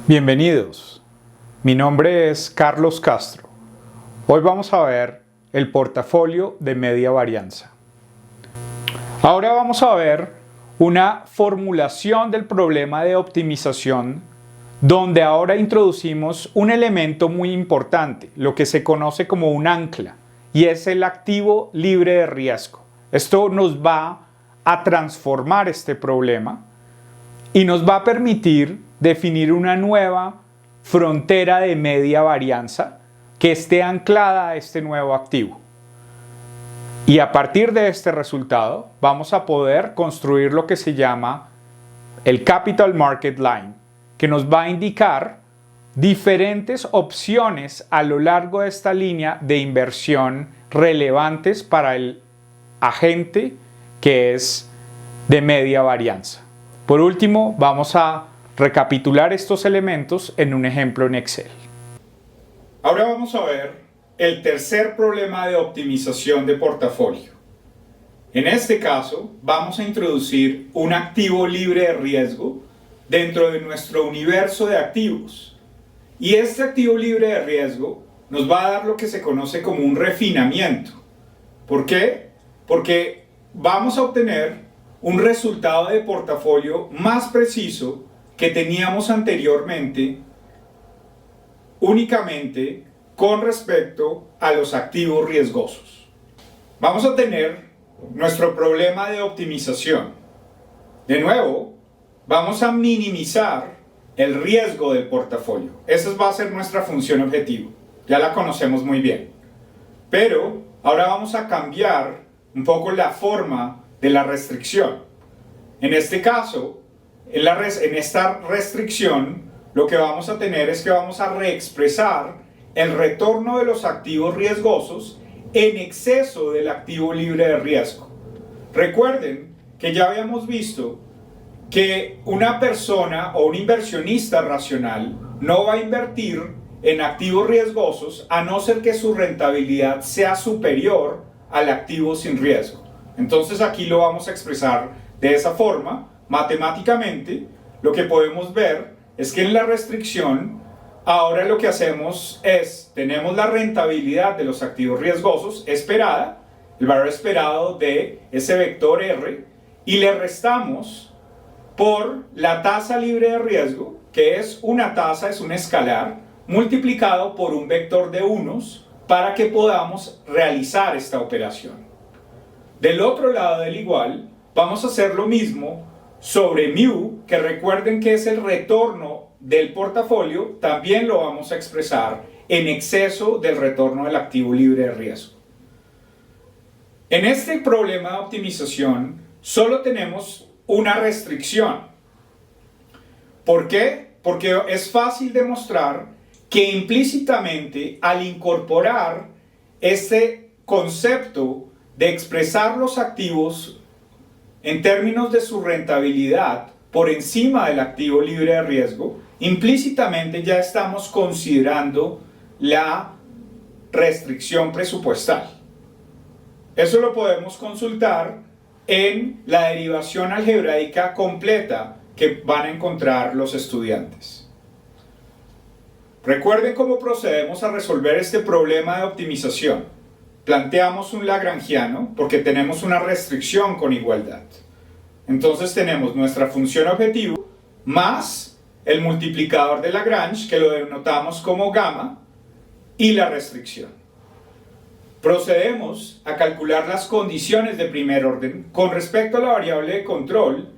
Bienvenidos, mi nombre es Carlos Castro. Hoy vamos a ver el portafolio de media varianza. Ahora vamos a ver una formulación del problema de optimización donde ahora introducimos un elemento muy importante, lo que se conoce como un ancla, y es el activo libre de riesgo. Esto nos va a transformar este problema y nos va a permitir definir una nueva frontera de media varianza que esté anclada a este nuevo activo. Y a partir de este resultado vamos a poder construir lo que se llama el Capital Market Line, que nos va a indicar diferentes opciones a lo largo de esta línea de inversión relevantes para el agente que es de media varianza. Por último, vamos a recapitular estos elementos en un ejemplo en Excel. Ahora vamos a ver el tercer problema de optimización de portafolio. En este caso, vamos a introducir un activo libre de riesgo dentro de nuestro universo de activos. Y este activo libre de riesgo nos va a dar lo que se conoce como un refinamiento. ¿Por qué? Porque vamos a obtener un resultado de portafolio más preciso que teníamos anteriormente únicamente con respecto a los activos riesgosos. Vamos a tener nuestro problema de optimización. De nuevo, vamos a minimizar el riesgo del portafolio. Esa va a ser nuestra función objetivo. Ya la conocemos muy bien. Pero ahora vamos a cambiar un poco la forma de la restricción. En este caso, en esta restricción, lo que vamos a tener es que vamos a reexpresar el retorno de los activos riesgosos en exceso del activo libre de riesgo. Recuerden que ya habíamos visto que una persona o un inversionista racional no va a invertir en activos riesgosos a no ser que su rentabilidad sea superior al activo sin riesgo. Entonces aquí lo vamos a expresar de esa forma. Matemáticamente, lo que podemos ver es que en la restricción, ahora lo que hacemos es, tenemos la rentabilidad de los activos riesgosos esperada, el valor esperado de ese vector R, y le restamos por la tasa libre de riesgo, que es una tasa, es un escalar, multiplicado por un vector de unos para que podamos realizar esta operación. Del otro lado del igual, vamos a hacer lo mismo sobre mu, que recuerden que es el retorno del portafolio, también lo vamos a expresar en exceso del retorno del activo libre de riesgo. En este problema de optimización solo tenemos una restricción. ¿Por qué? Porque es fácil demostrar que implícitamente al incorporar este concepto de expresar los activos en términos de su rentabilidad por encima del activo libre de riesgo, implícitamente ya estamos considerando la restricción presupuestal. Eso lo podemos consultar en la derivación algebraica completa que van a encontrar los estudiantes. Recuerden cómo procedemos a resolver este problema de optimización. Planteamos un lagrangiano porque tenemos una restricción con igualdad. Entonces tenemos nuestra función objetivo más el multiplicador de Lagrange, que lo denotamos como gamma, y la restricción. Procedemos a calcular las condiciones de primer orden con respecto a la variable de control,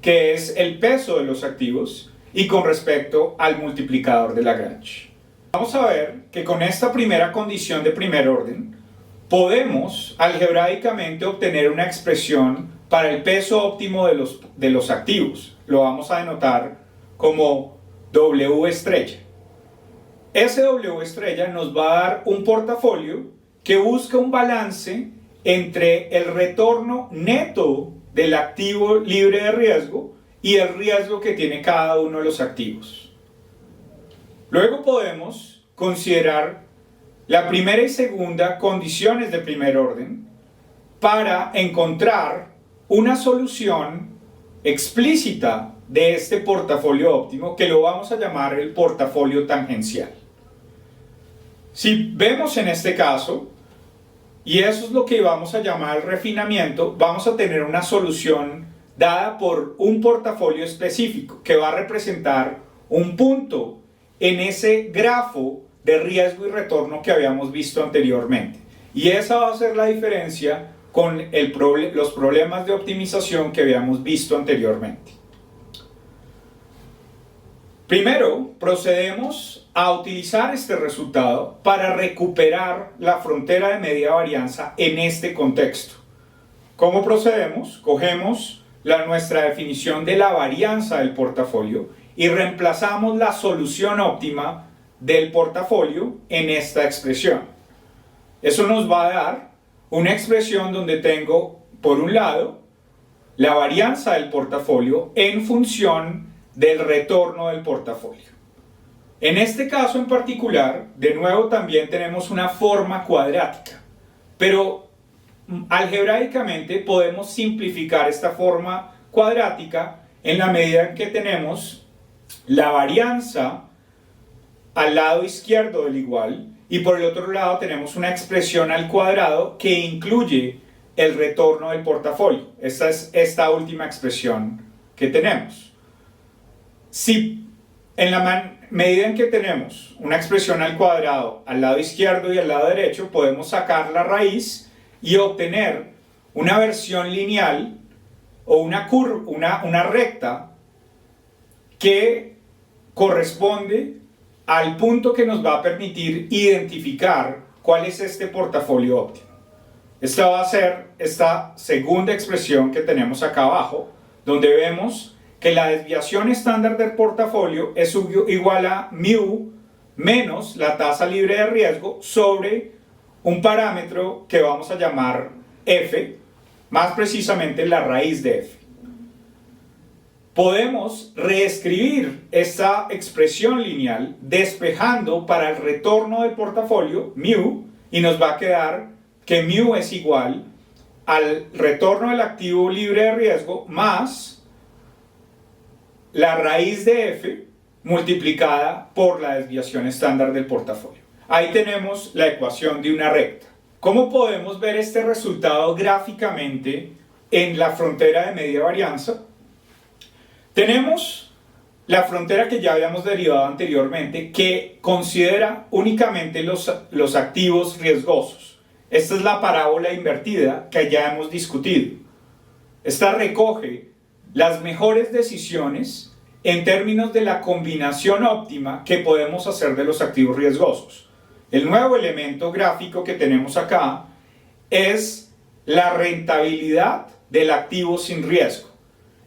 que es el peso de los activos, y con respecto al multiplicador de Lagrange. Vamos a ver que con esta primera condición de primer orden, podemos algebraicamente obtener una expresión para el peso óptimo de los activos. Lo vamos a denotar como W estrella. Ese W estrella nos va a dar un portafolio que busca un balance entre el retorno neto del activo libre de riesgo y el riesgo que tiene cada uno de los activos. Luego podemos considerar la primera y segunda condiciones de primer orden para encontrar una solución explícita de este portafolio óptimo, que lo vamos a llamar el portafolio tangencial. Si vemos en este caso, y eso es lo que vamos a llamar el refinamiento, vamos a tener una solución dada por un portafolio específico que va a representar un punto en ese grafo de riesgo y retorno que habíamos visto anteriormente. Y esa va a ser la diferencia con los problemas de optimización que habíamos visto anteriormente. Primero, procedemos a utilizar este resultado para recuperar la frontera de media varianza en este contexto. ¿Cómo procedemos? Cogemos nuestra definición de la varianza del portafolio y reemplazamos la solución óptima del portafolio en esta expresión. Eso nos va a dar una expresión donde tengo, por un lado, la varianza del portafolio en función del retorno del portafolio. En este caso en particular, de nuevo también tenemos una forma cuadrática, pero algebraicamente podemos simplificar esta forma cuadrática en la medida en que tenemos la varianza al lado izquierdo del igual y por el otro lado tenemos una expresión al cuadrado que incluye el retorno del portafolio. Esta es esta última expresión que tenemos. Si en la medida en que tenemos una expresión al cuadrado al lado izquierdo y al lado derecho, podemos sacar la raíz y obtener una versión lineal o una recta que corresponde al punto que nos va a permitir identificar cuál es este portafolio óptimo. Esta va a ser esta segunda expresión que tenemos acá abajo, donde vemos que la desviación estándar del portafolio es igual a mu menos la tasa libre de riesgo sobre un parámetro que vamos a llamar f, más precisamente la raíz de f. Podemos reescribir esta expresión lineal despejando para el retorno del portafolio mu y nos va a quedar que mu es igual al retorno del activo libre de riesgo más la raíz de f multiplicada por la desviación estándar del portafolio. Ahí tenemos la ecuación de una recta. ¿Cómo podemos ver este resultado gráficamente en la frontera de media varianza? Tenemos la frontera que ya habíamos derivado anteriormente, que considera únicamente los activos riesgosos. Esta es la parábola invertida que ya hemos discutido. Esta recoge las mejores decisiones en términos de la combinación óptima que podemos hacer de los activos riesgosos. El nuevo elemento gráfico que tenemos acá es la rentabilidad del activo sin riesgo.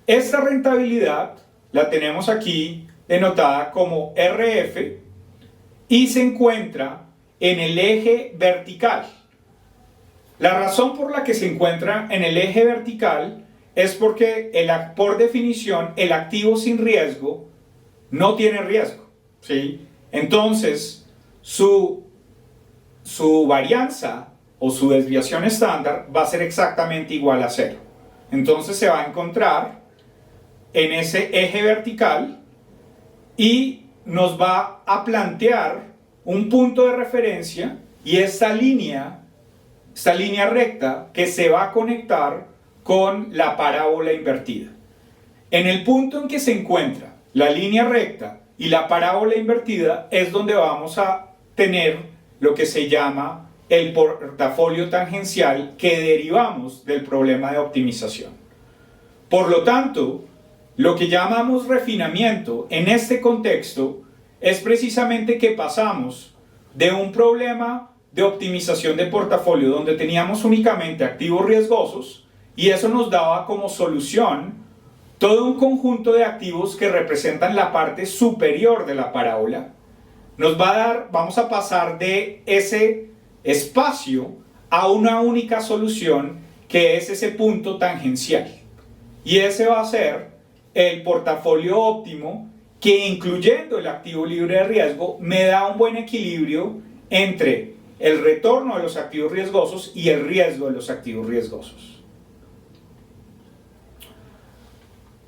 Esta rentabilidad la tenemos aquí denotada como RF y se encuentra en el eje vertical. La razón por la que se encuentra en el eje vertical es porque por definición el activo sin riesgo no tiene riesgo, ¿sí? Entonces su varianza o su desviación estándar va a ser exactamente igual a cero. Entonces se va a encontrar en ese eje vertical y nos va a plantear un punto de referencia y esta línea recta que se va a conectar con la parábola invertida. En el punto en que se encuentra la línea recta y la parábola invertida es donde vamos a tener lo que se llama el portafolio tangencial que derivamos del problema de optimización. Por lo tanto, lo que llamamos refinamiento en este contexto es precisamente que pasamos de un problema de optimización de portafolio donde teníamos únicamente activos riesgosos y eso nos daba como solución todo un conjunto de activos que representan la parte superior de la parábola. Vamos a pasar de ese espacio a una única solución que es ese punto tangencial. Y ese va a ser el portafolio óptimo que, incluyendo el activo libre de riesgo, me da un buen equilibrio entre el retorno de los activos riesgosos y el riesgo de los activos riesgosos.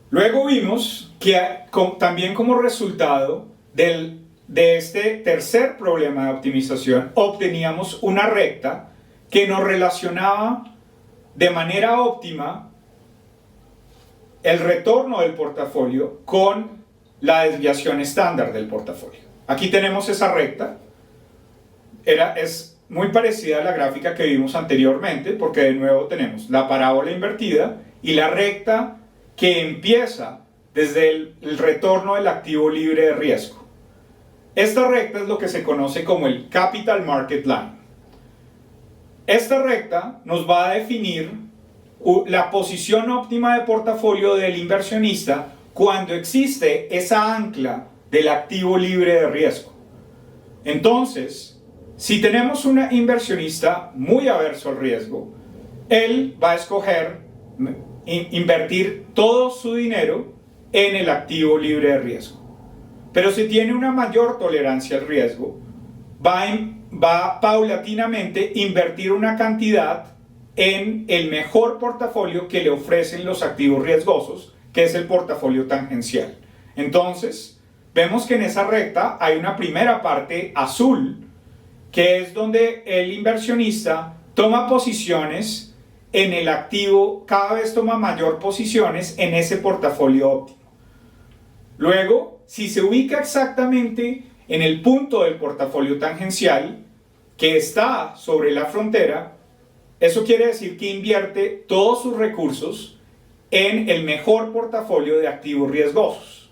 Luego vimos que también como resultado de este tercer problema de optimización obteníamos una recta que nos relacionaba de manera óptima el retorno del portafolio con la desviación estándar del portafolio. Aquí tenemos esa recta. Es muy parecida a la gráfica que vimos anteriormente, porque de nuevo tenemos la parábola invertida y la recta que empieza desde el retorno del activo libre de riesgo. Esta recta es lo que se conoce como el Capital Market Line. Esta recta nos va a definir la posición óptima de portafolio del inversionista cuando existe esa ancla del activo libre de riesgo. Entonces, si tenemos un inversionista muy averso al riesgo, él va a escoger invertir todo su dinero en el activo libre de riesgo. Pero si tiene una mayor tolerancia al riesgo, va paulatinamente invertir una cantidad en el mejor portafolio que le ofrecen los activos riesgosos, que es el portafolio tangencial. Entonces, vemos que en esa recta hay una primera parte azul, que es donde el inversionista toma posiciones en el activo, cada vez toma mayor posiciones en ese portafolio óptimo. Luego, si se ubica exactamente en el punto del portafolio tangencial, que está sobre la frontera, eso quiere decir que invierte todos sus recursos en el mejor portafolio de activos riesgosos.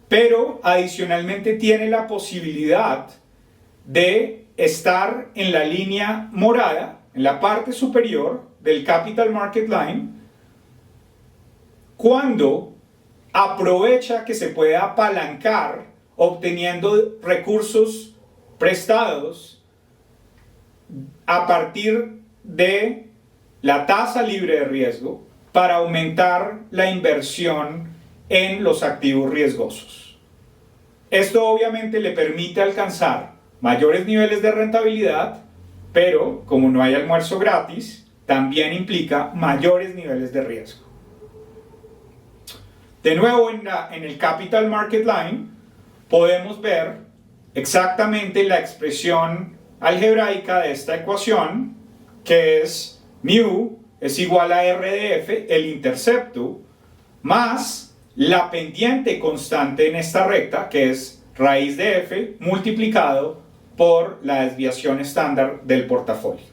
Pero adicionalmente tiene la posibilidad de estar en la línea morada, en la parte superior del Capital Market Line, cuando aprovecha que se puede apalancar obteniendo recursos prestados a partir de la tasa libre de riesgo para aumentar la inversión en los activos riesgosos. Esto obviamente le permite alcanzar mayores niveles de rentabilidad, pero como no hay almuerzo gratis, también implica mayores niveles de riesgo. De nuevo, en el Capital Market Line podemos ver exactamente la expresión algebraica de esta ecuación, que es mu es igual a RDF, el intercepto, más la pendiente constante en esta recta, que es raíz de f, multiplicado por la desviación estándar del portafolio.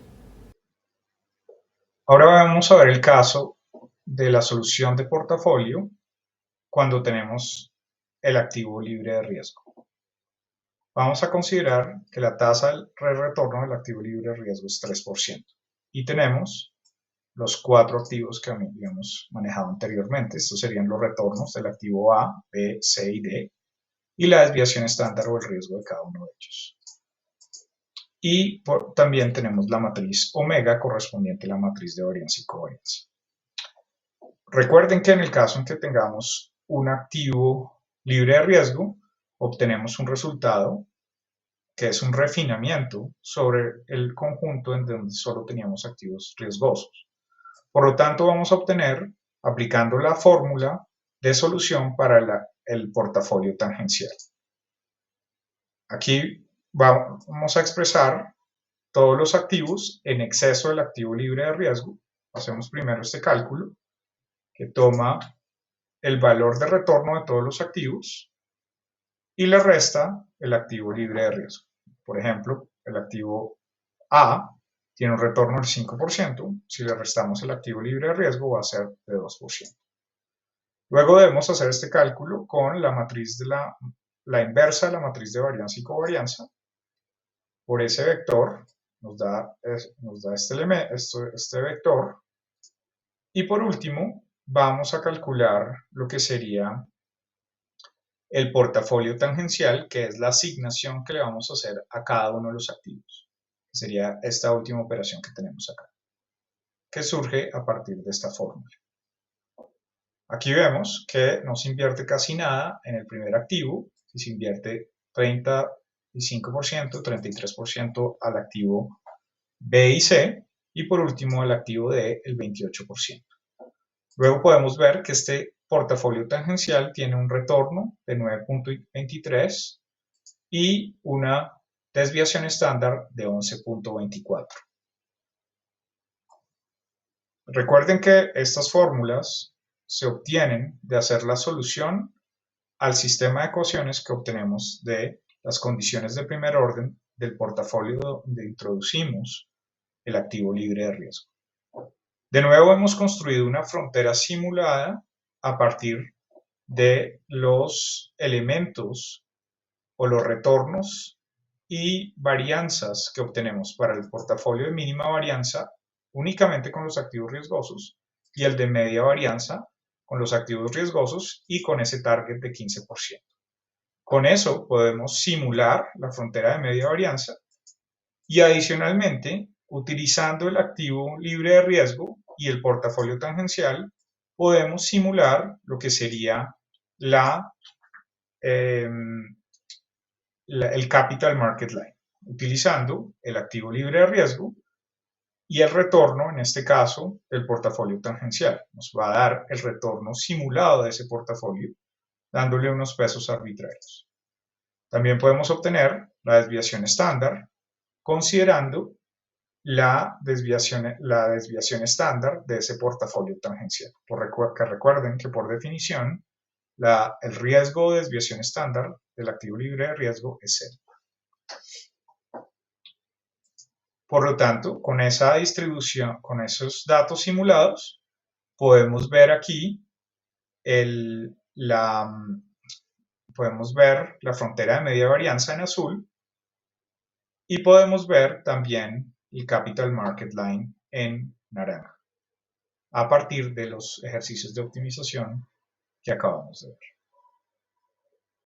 Ahora vamos a ver el caso de la solución de portafolio cuando tenemos el activo libre de riesgo. Vamos a considerar que la tasa de retorno del activo libre de riesgo es 3% y tenemos los 4 activos que habíamos manejado anteriormente. Estos serían los retornos del activo A, B, C y D y la desviación estándar o el riesgo de cada uno de ellos. Y también tenemos la matriz omega correspondiente a la matriz de varianza y covarianza. Recuerden que en el caso en que tengamos un activo libre de riesgo, obtenemos un resultado que es un refinamiento sobre el conjunto en donde solo teníamos activos riesgosos. Por lo tanto, vamos a obtener, aplicando la fórmula de solución para el portafolio tangencial. Aquí vamos a expresar todos los activos en exceso del activo libre de riesgo. Hacemos primero este cálculo que toma el valor de retorno de todos los activos y le resta el activo libre de riesgo. Por ejemplo, el activo A tiene un retorno del 5%, si le restamos el activo libre de riesgo va a ser de 2%. Luego debemos hacer este cálculo con la matriz de la inversa de la matriz de varianza y covarianza. Por ese vector nos da este vector. Y por último, vamos a calcular lo que sería el portafolio tangencial, que es la asignación que le vamos a hacer a cada uno de los activos. Que sería esta última operación que tenemos acá, que surge a partir de esta fórmula. Aquí vemos que no se invierte casi nada en el primer activo, y se invierte 35%, 33% al activo B y C, y por último al activo D el 28%. Luego podemos ver que este portafolio tangencial tiene un retorno de 9.23 y una desviación estándar de 11.24. Recuerden que estas fórmulas se obtienen de hacer la solución al sistema de ecuaciones que obtenemos de las condiciones de primer orden del portafolio donde introducimos el activo libre de riesgo. De nuevo hemos construido una frontera simulada a partir de los elementos o los retornos y varianzas que obtenemos para el portafolio de mínima varianza únicamente con los activos riesgosos y el de media varianza con los activos riesgosos y con ese target de 15%. Con eso podemos simular la frontera de media varianza y adicionalmente, utilizando el activo libre de riesgo y el portafolio tangencial, podemos simular lo que sería el Capital Market Line, utilizando el activo libre de riesgo y el retorno, en este caso, del portafolio tangencial. Nos va a dar el retorno simulado de ese portafolio, dándole unos pesos arbitrarios. También podemos obtener la desviación estándar, considerando la desviación estándar de ese portafolio tangencial. Que recuerden que por definición, el riesgo de desviación estándar del activo libre de riesgo es 0. Por lo tanto, con esa distribución, con esos datos simulados, podemos ver aquí podemos ver la frontera de media varianza en azul y podemos ver también el Capital Market Line en naranja a partir de los ejercicios de optimización que acabamos de ver.